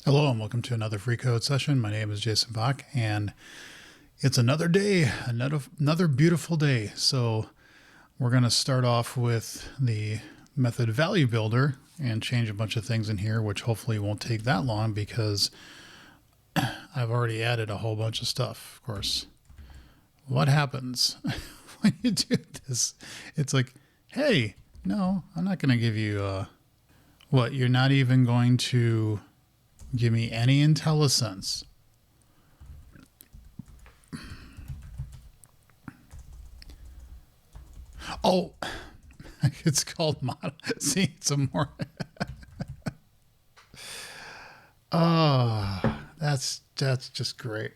Hello and welcome to another free code session. My name is Jason Bach and it's another day, another beautiful day. So we're going to start off with the method value builder and change a bunch of things in here, which hopefully won't take that long because I've already added a whole bunch of stuff. Of course, what happens when you do this? It's like, hey, no, I'm not going to give you what? You're not even going to give me any IntelliSense. Oh, it's called model. See, some more. Oh, that's just great.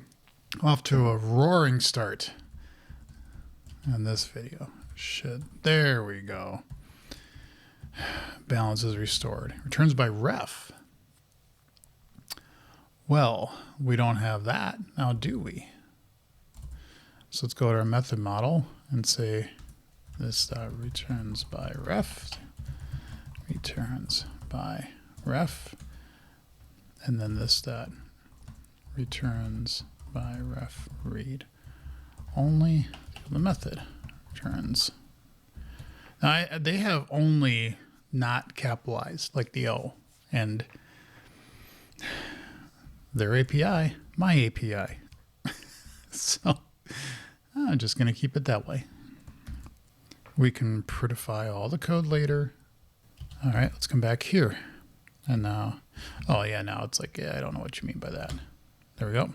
Off to a roaring start in this video. Shit. There we go. Balance is restored. Returns by ref. Well, we don't have that now, do we? So let's go to our method model and say this returns by ref, returns by ref, and then this dot returns by ref read only the method returns. Now they have only not capitalized like the O, and their API, my API. So I'm just going to keep it that way. We can prettify all the code later. All right, let's come back here. And now, oh yeah, now it's like, yeah, I don't know what you mean by that. There we go.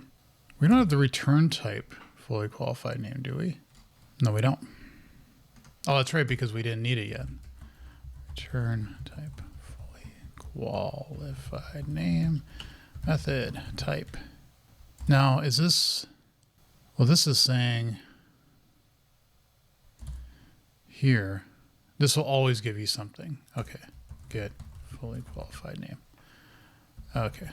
We don't have the return type fully qualified name, do we? No, we don't. Oh, that's right, because we didn't need it yet. Return type fully qualified name. Method type. Now, is this, well, this is saying here, this will always give you something. Okay, get fully qualified name. Okay.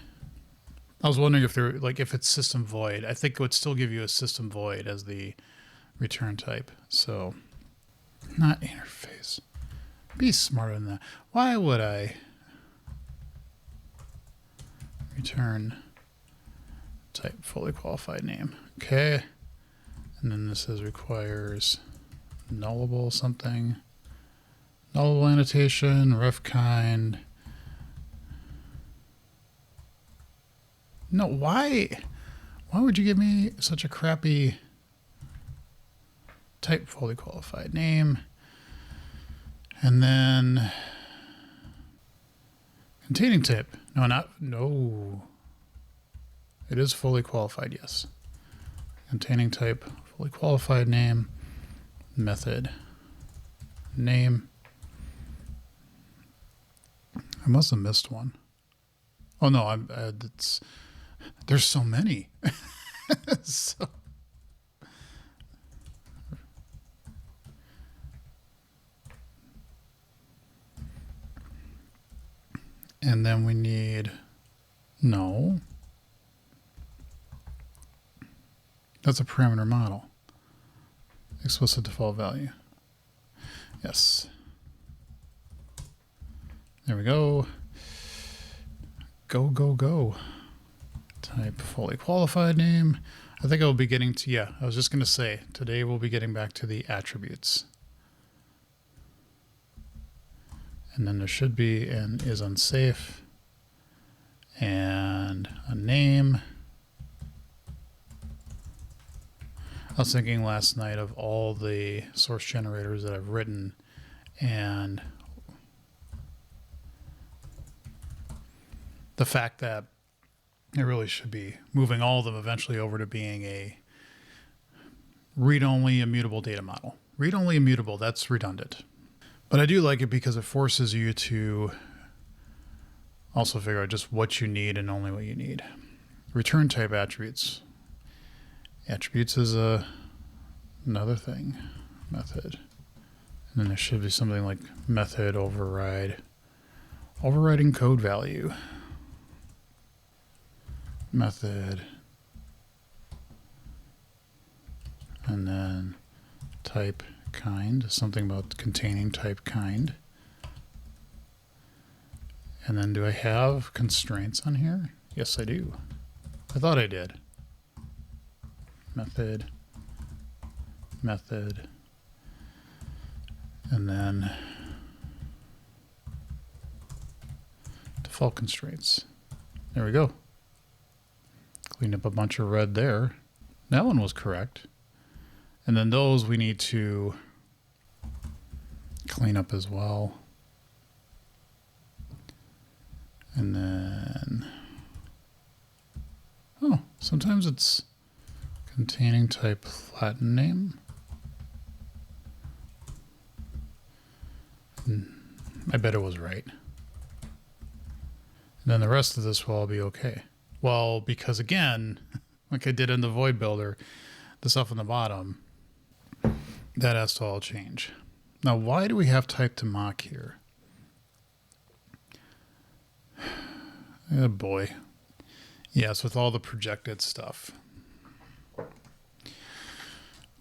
I was wondering if there, like, if it's system void, I think it would still give you a system void as the return type. So, not interface. Be smarter than that. Why would I return type fully qualified name? Okay. And then this says requires nullable something. Nullable annotation, ref kind. No, why would you give me such a crappy type fully qualified name? And then containing type. No. It is fully qualified, yes. Containing type, fully qualified name, method, name. I must have missed one. Oh no, there's so many. So. And then we need, no. That's a parameter model. Explicit default value. Yes. There we go. Go. Type fully qualified name. I think I'll be getting to, yeah, I was just going to say, today we'll be getting back to the attributes. And then there should be an is unsafe and a name. I was thinking last night of all the source generators that I've written, and the fact that it really should be moving all of them eventually over to being a read-only immutable data model. Read-only immutable, that's redundant. But I do like it because it forces you to also figure out just what you need and only what you need. Return type attributes. Attributes is another thing. Method. And then there should be something like method override. Overriding code value. Method. And then type kind, something about containing type kind. And then do I have constraints on here? Yes, I do. I thought I did. Method, and then default constraints. There we go. Cleaned up a bunch of red there. That one was correct. And then those we need to clean up as well. And then, oh, sometimes it's containing type Latin name. I bet it was right. And then the rest of this will all be okay. Well, because again, like I did in the void builder, the stuff on the bottom, that has to all change. Now, why do we have type to mock here? Oh boy. Yes, with all the projected stuff.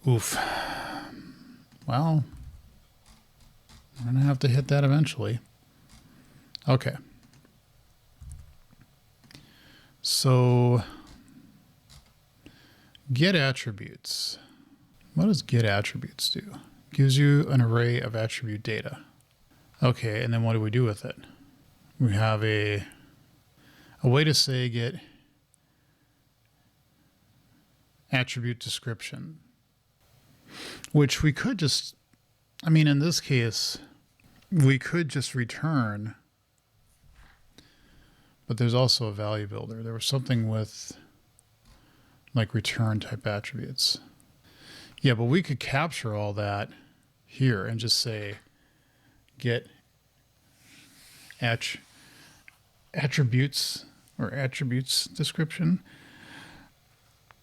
Oof. Well, I'm going to have to hit that eventually. Okay. So, get attributes. What does get attributes do? Gives you an array of attribute data. Okay, and then what do we do with it? We have a way to say get attribute description, which we could just, I mean, in this case, we could just return, but there's also a value builder. There was something with like return type attributes. Yeah, but we could capture all that here and just say get attributes or attributes description,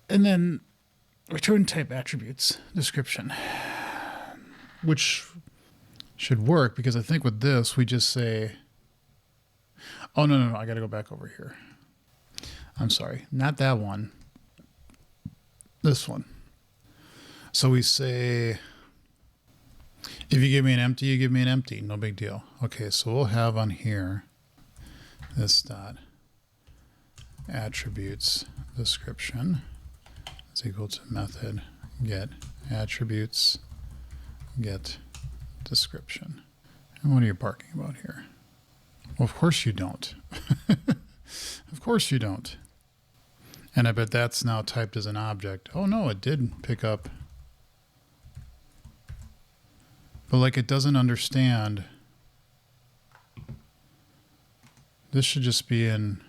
and then return type attributes description, which should work because I think with this we just say, oh no, I got to go back over here. I'm sorry, not that one. This one. So we say, if you give me an empty, you give me an empty. No big deal. Okay, so we'll have on here this dot attributes description is equal to method get attributes get description. And what are you barking about here? Well, of course you don't. Of course you don't. And I bet that's now typed as an object. Oh no, it did pick up. But like it doesn't understand. This should just be in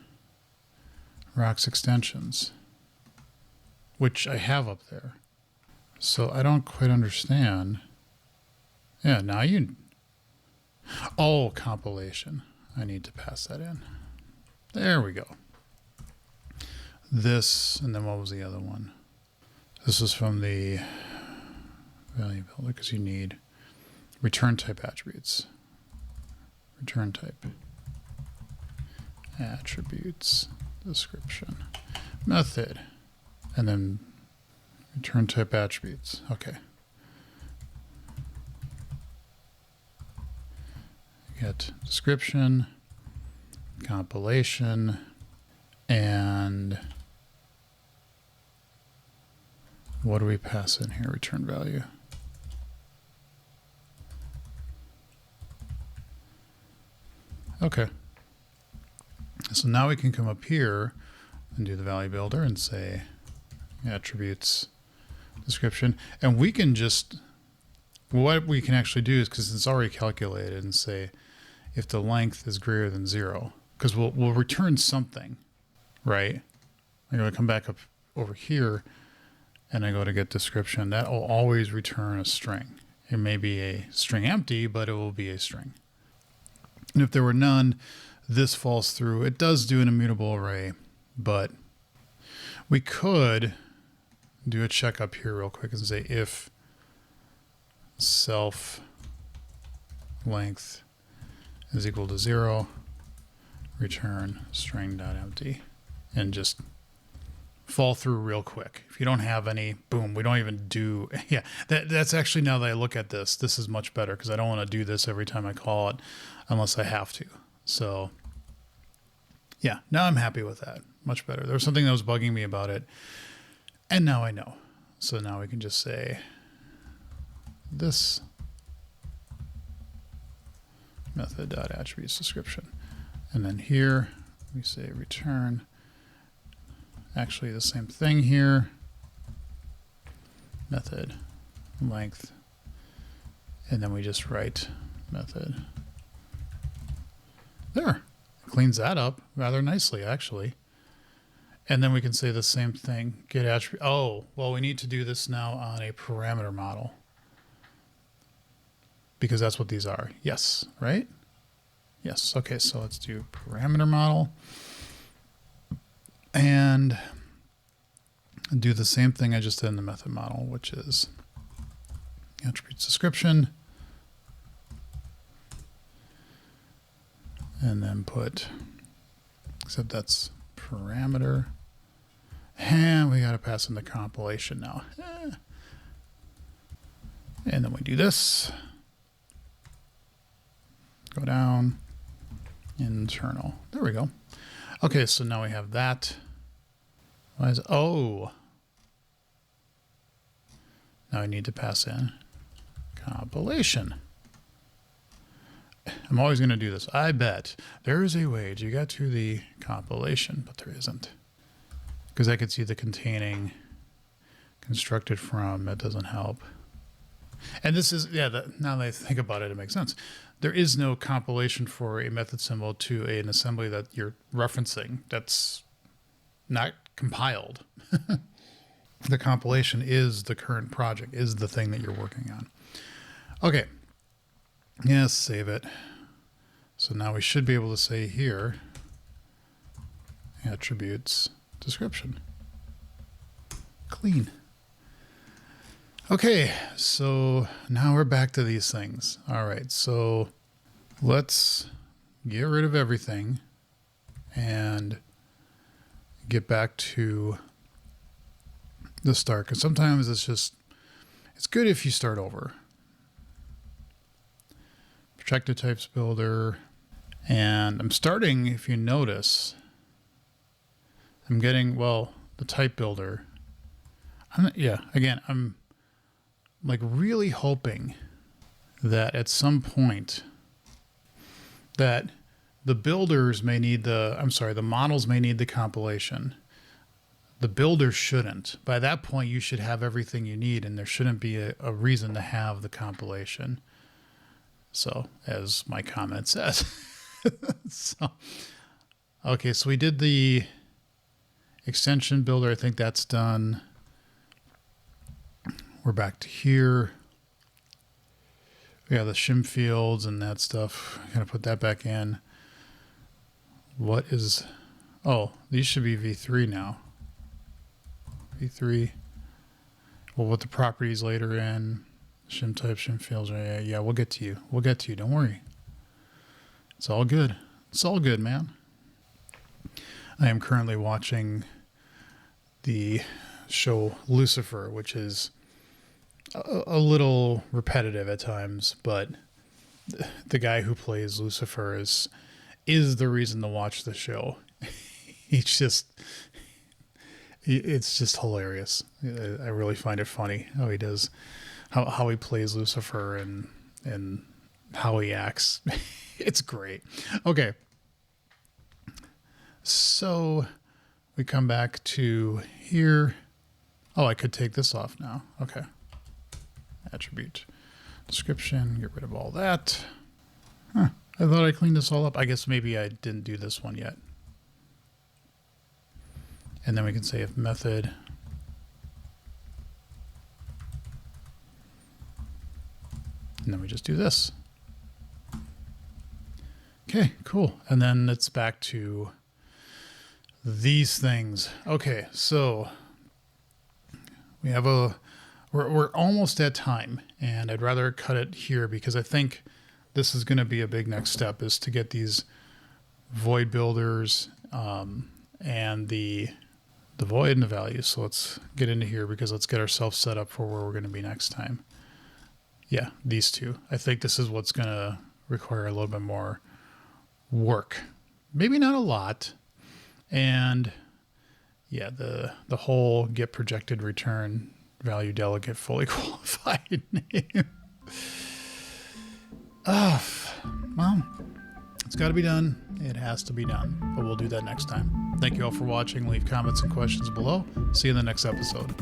rocks extensions, which I have up there. So I don't quite understand. Yeah, now you... Oh, compilation. I need to pass that in. There we go. This, and then what was the other one? This is from the value builder because you need return type attributes. Return type attributes description method, and then return type attributes. Okay. Get description, compilation, and what do we pass in here? Return value. Okay. So now we can come up here and do the value builder and say attributes description. And we can just, what we can actually do is, because it's already calculated, and say if the length is greater than 0, because we'll return something, right? I'm going to come back up over here and I go to get description. That will always return a string. It may be a string empty, but it will be a string. And if there were none, this falls through. It does do an immutable array, but we could do a check up here real quick and say if self length is equal to 0, return string.empty, and just fall through real quick. If you don't have any, boom, we don't even do, yeah, that's actually, now that I look at this is much better because I don't want to do this every time I call it unless I have to. So yeah, now I'm happy with that. Much better. There was something that was bugging me about it, and now I know. So now we can just say this method.attributes description. And then here we say return. Actually, the same thing here. Method length. And then we just write method. There. Cleans that up rather nicely, actually. And then we can say the same thing. Get attribute. Oh, well, we need to do this now on a parameter model, because that's what these are. Yes, right? Yes. Okay, so let's do parameter model and do the same thing I just did in the method model, which is attributes description, and then put, except that's parameter, and we got to pass in the compilation now. And then we do this, go down, internal. There we go. Okay, so now we have that. Why is, oh, now I need to pass in compilation. I'm always going to do this. I bet there is a way to get to the compilation, but there isn't, because I could see the containing, constructed from. That doesn't help. And this is, yeah, now that I think about it, it makes sense. There is no compilation for a method symbol to an assembly that you're referencing. That's not compiled. The compilation is the current project, is the thing that you're working on. Okay. Yes, save it. So now we should be able to say here, attributes description. Clean. Okay, so now we're back to these things. All right, so let's get rid of everything and get back to the start, because sometimes it's good if you start over. Projected types builder, and I'm starting, if you notice, I'm getting, well, the type builder. I'm like really hoping that at some point that the builders may need the models may need the compilation. The builders shouldn't. By that point, you should have everything you need, and there shouldn't be a reason to have the compilation. So, as my comment says. Okay, so we did the extension builder. I think that's done. We're back to here. We have the shim fields and that stuff. I'm going to put that back in. What is... Oh, these should be V3 now. V3. We'll put the properties later in. Shim type, shim fields. Yeah, we'll get to you. We'll get to you. Don't worry. It's all good. It's all good, man. I am currently watching the show Lucifer, which is a little repetitive at times, but the guy who plays Lucifer is the reason to watch the show. It's just hilarious. I really find it funny how he does, how he plays Lucifer and how he acts. It's great. Okay. So we come back to here. Oh, I could take this off now. Okay. Attribute description, get rid of all that. I thought I cleaned this all up. I guess maybe I didn't do this one yet. And then we can say if method and then we just do this. Okay, cool. And then it's back to these things. Okay, so we have we're almost at time, and I'd rather cut it here because I think this is going to be a big next step, is to get these void builders and the void and the values. So let's get into here because let's get ourselves set up for where we're going to be next time. Yeah, these two. I think this is what's going to require a little bit more work. Maybe not a lot. And Yeah, the whole get projected return value delegate fully qualified name. Well, it's got to be done. It has to be done, but we'll do that next time. Thank you all for watching. Leave comments and questions below. See you in the next episode.